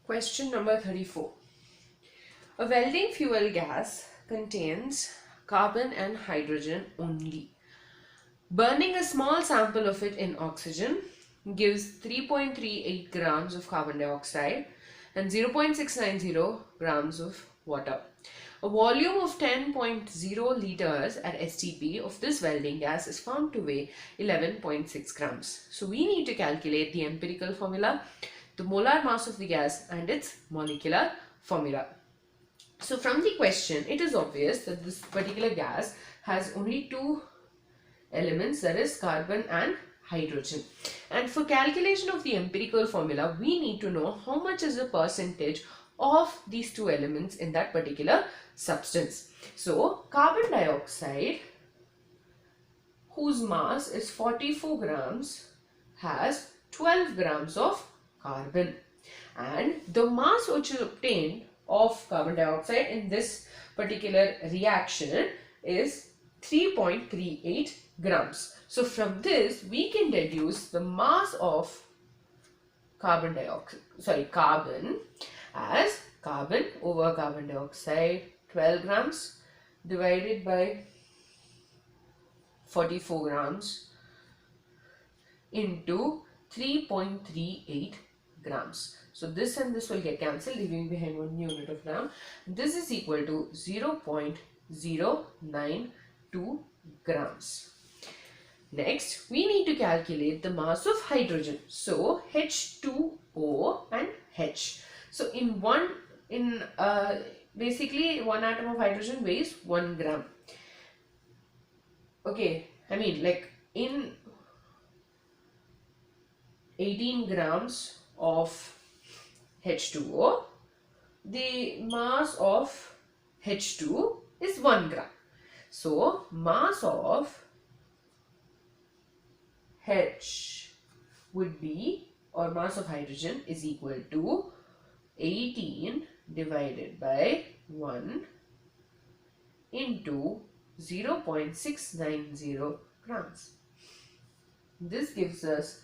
Question number 34. A welding fuel gas contains carbon and hydrogen only. Burning a small sample of it in oxygen gives 3.38 grams of carbon dioxide and 0.690 grams of water. A volume of 10.0 liters at STP of this welding gas is found to weigh 11.6 grams. So we need to calculate the empirical formula, the molar mass of the gas and its molecular formula. So from the question, it is obvious that this particular gas has only two elements, that is carbon and hydrogen. And for calculation of the empirical formula, we need to know how much is the percentage of these two elements in that particular substance. So carbon dioxide, whose mass is 44 grams, has 12 grams of carbon, and the mass which is obtained of carbon dioxide in this particular reaction is 3.38 grams. So from this we can deduce the mass of carbon as carbon over carbon dioxide, 12 grams divided by 44 grams into 3.38 grams. So this and this will get cancelled, leaving behind 1 unit of gram. This is equal to 0.092 grams. Next, we need to calculate the mass of hydrogen. So H2O and H. So basically 1 atom of hydrogen weighs 1 gram. Okay, I mean like in 18 grams of H2O, the mass of H2 is 1 gram. So mass of H would be, or mass of hydrogen is equal to 18 divided by 1 into 0.690 grams. This gives us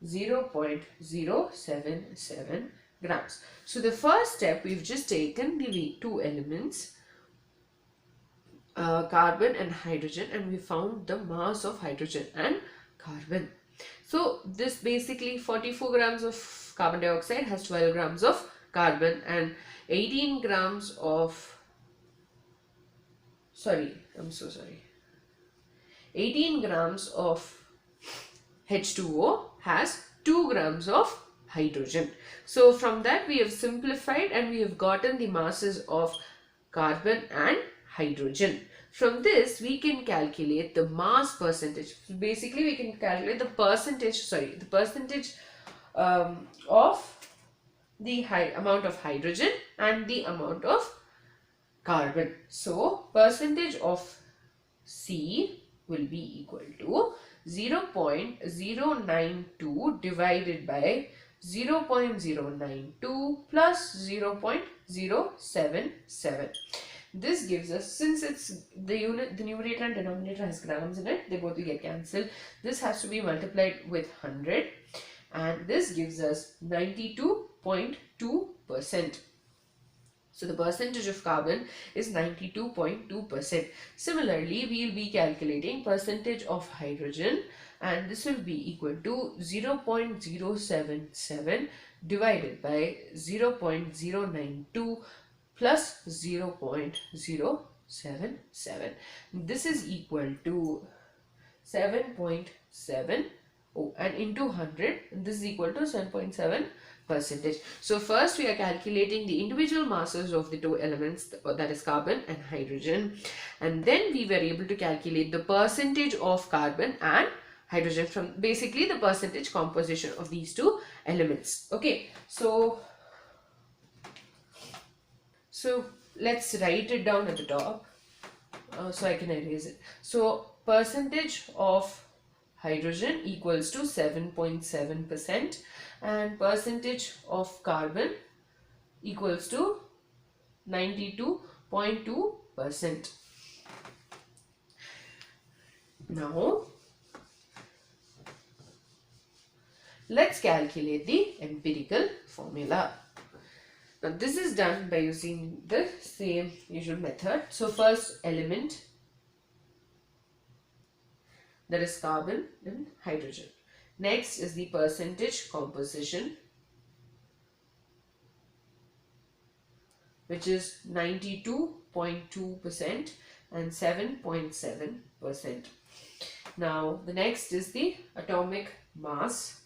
0.077 grams. So the first step, we've just taken the two elements, carbon and hydrogen, and we found the mass of hydrogen and carbon. So this basically 44 grams of carbon dioxide has 12 grams of carbon, and 18 grams of 18 grams of H2O has 2 grams of hydrogen. So from that we have simplified and we have gotten the masses of carbon and hydrogen. From this we can calculate the mass percentage. Basically we can calculate the percentage of the amount of hydrogen and the amount of carbon. So percentage of C will be equal to 0.092 divided by 0.092 plus 0.077. This gives us, since it's the numerator and denominator has grams in it, they both will get cancelled. This has to be multiplied with 100, and this gives us 92.2%. So the percentage of carbon is 92.2%. Similarly, we will be calculating percentage of hydrogen, and this will be equal to 0.077 divided by 0.092 plus 0.077. This is equal to 7.7. And into 100, this is equal to 7.7%. So first we are calculating the individual masses of the two elements, that is carbon and hydrogen, and then we were able to calculate the percentage of carbon and hydrogen from basically the percentage composition of these two elements. Okay, so let's write it down at the top so I can erase it. So percentage of hydrogen equals to 7.7%, and percentage of carbon equals to 92.2%. Now let's calculate the empirical formula. Now this is done by using the same usual method. So first element, that is carbon and hydrogen. Next is the percentage composition, which is 92.2% and 7.7%. Now the next is the atomic mass,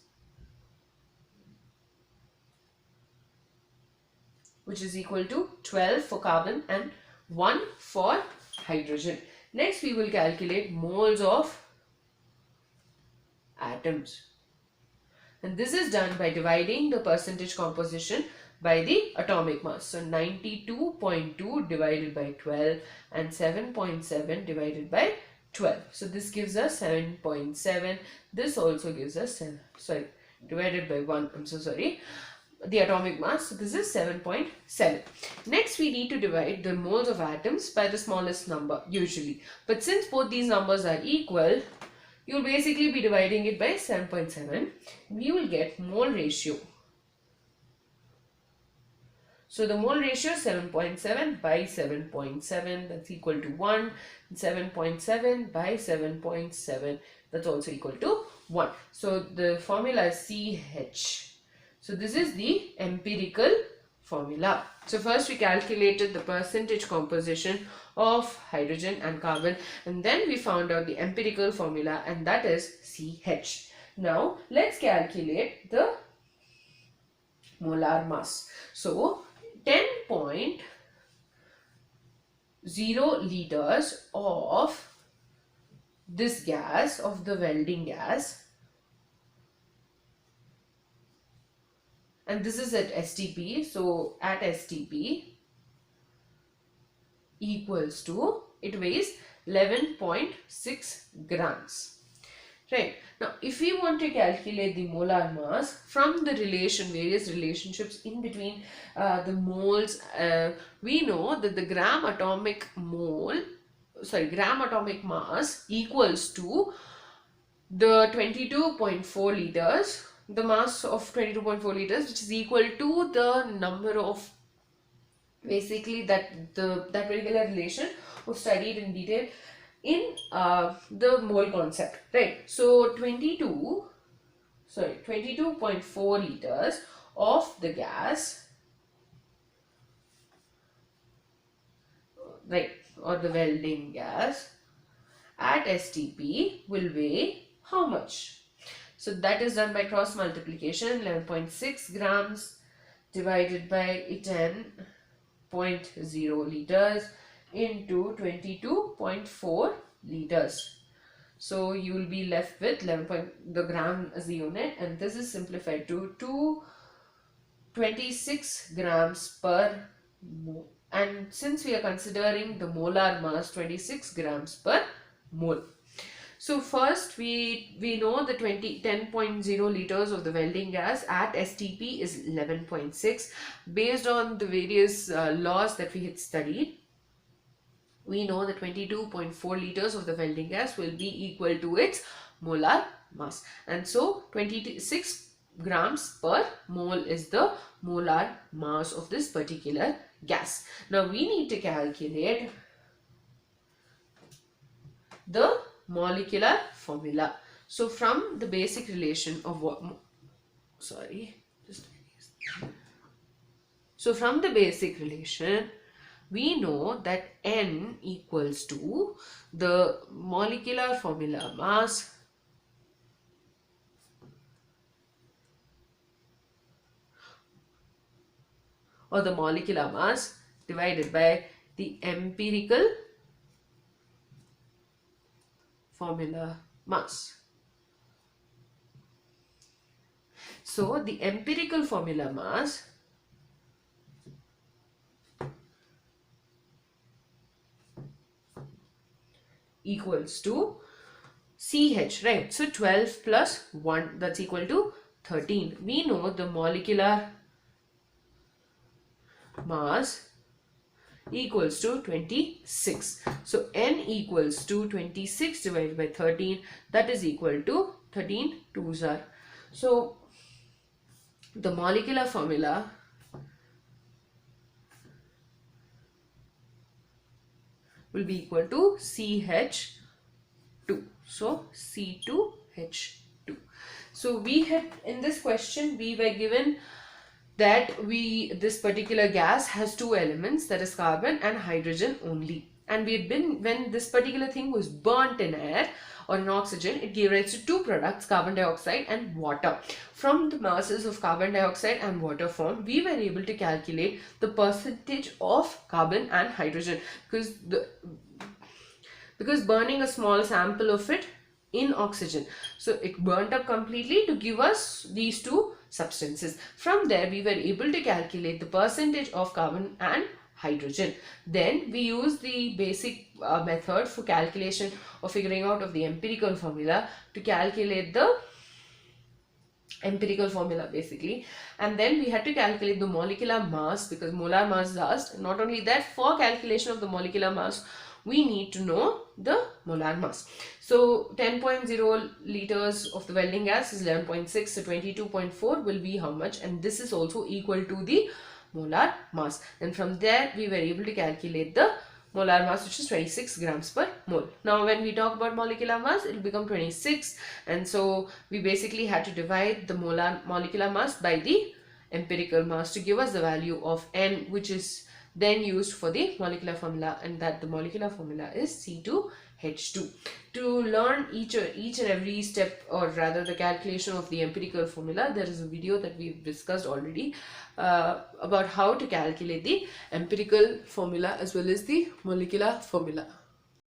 which is equal to 12 for carbon and 1 for hydrogen. Next we will calculate moles of atoms, and this is done by dividing the percentage composition by the atomic mass. So 92.2 divided by 12 and 7.7 divided by 12. So this gives us 7.7. This also gives us divided by 1. I'm so sorry. The atomic mass. So this is 7.7. Next we need to divide the moles of atoms by the smallest number usually. But since both these numbers are equal, you'll basically be dividing it by 7.7. We will get mole ratio. So the mole ratio is 7.7 by 7.7, that's equal to 1. 7.7 by 7.7, that's also equal to 1. So the formula is CH. So this is the empirical formula. So first we calculated the percentage composition of hydrogen and carbon, and then we found out the empirical formula, and that is CH. Now let's calculate the molar mass. So 10.0 liters of this gas, of the welding gas, and this is at STP. So at STP equals to, it weighs 11.6 grams. Right. Now, if we want to calculate the molar mass from the various relationships in between the moles, we know that the gram atomic mass equals to the 22.4 liters, the mass of 22.4 liters, which is equal to the number of, basically that particular relation was studied in detail in the mole concept, right? So 22.4 liters of the gas, right, or the welding gas at STP will weigh how much? So that is done by cross multiplication. 11.6 grams divided by 10.0 liters into 22.4 liters. So you will be left with 11. The gram as the unit, and this is simplified to 226 grams per mole. And since we are considering the molar mass, 26 grams per mole. So first we know the 10.0 liters of the welding gas at STP is 11.6. Based on the various laws that we had studied, we know that 22.4 liters of the welding gas will be equal to its molar mass. And so 26 grams per mole is the molar mass of this particular gas. Now we need to calculate the molecular formula. So from the basic relation of from the basic relation, we know that N equals to the molecular formula mass or the molecular mass divided by the empirical formula mass. So the empirical formula mass equals to CH, right? So 12 plus 1, that's equal to 13. We know the molecular mass equals to 26. So N equals to 26 divided by 13, that is equal to 13 twos are. So the molecular formula will be equal to CH2. So C2H2. So we had, in this question we were given that this particular gas has two elements, that is carbon and hydrogen only, and when this particular thing was burnt in air or in oxygen, it gave rise to two products, carbon dioxide and water. From the masses of carbon dioxide and water formed, we were able to calculate the percentage of carbon and hydrogen, because burning a small sample of it in oxygen, so it burnt up completely to give us these two substances. From there we were able to calculate the percentage of carbon and hydrogen. Then we use the basic method for calculation or figuring out of the empirical formula to calculate the empirical formula basically, and then we had to calculate the molecular mass, because molar mass is asked. Not only that, for calculation of the molecular mass we need to know the molar mass. So 10.0 liters of the welding gas is 11.6, so 22.4 will be how much, and this is also equal to the molar mass. And from there we were able to calculate the molar mass, which is 26 grams per mole. Now when we talk about molecular mass, it will become 26, and so we basically had to divide the molecular mass by the empirical mass to give us the value of N, which is then used for the molecular formula, and that the molecular formula is C2H2. To learn each and every step, or rather the calculation of the empirical formula, there is a video that we've discussed already about how to calculate the empirical formula as well as the molecular formula.